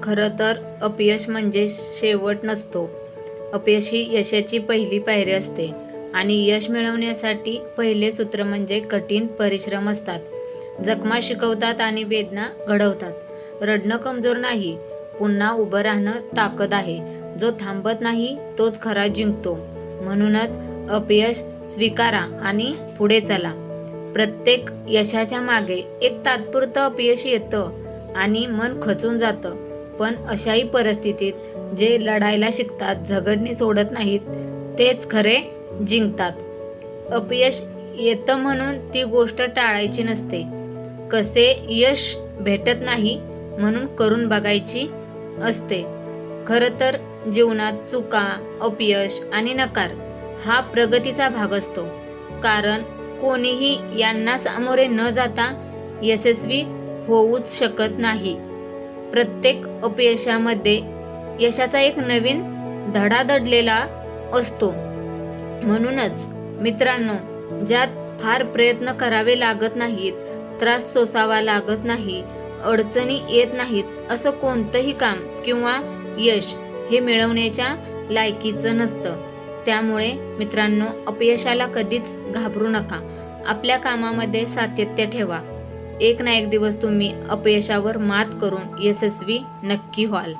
खरं तर अपयश म्हणजे शेवट नसतो. अपयश ही यशाची पहिली पायरी असते आणि यश मिळवण्यासाठी पहिले सूत्र म्हणजे कठीण परिश्रम असतात. जखमा शिकवतात आणि वेदना घडवतात. रडणं कमजोर नाही, पुन्हा उभं राहणं ताकद आहे. जो थांबत नाही तोच खरा जिंकतो. म्हणूनच अपयश स्वीकारा आणि पुढे चला. प्रत्येक यशाच्या मागे एक तात्पुरतं अपयश येतं आणि मन खचून जातं. पण अशाही परिस्थितीत जे लढायला शिकतात, झगडणे सोडत नाहीत, तेच खरे जिंकतात. अपयश येतं म्हणून ती गोष्ट टाळायची नसते. कसे यश भेटत नाही म्हणून करून बघायची असते. खरं तर जीवनात चुका, अपयश आणि नकार हा प्रगतीचा भाग असतो. कारण कोणीही यांना सामोरे न जाता यशस्वी होऊच शकत नाही. प्रत्येक अपयशामध्ये यशाचा एक नवीन धडा दडलेला असतो. म्हणूनच मित्रांनो, ज्यात फार प्रयत्न करावे लागत नाहीत, त्रास सोसावा लागत नाही, अडचणी येत नाहीत, असं कोणतंही काम किंवा यश हे मिळवण्याच्या लायकीचं नसतं. त्यामुळे मित्रांनो, अपयशाला कधीच घाबरू नका. आपल्या कामामध्ये सातत्य ठेवा. एक ना एक दिवस तुम्ही अपयशावर मात करून यशस्वी नक्की व्हाल.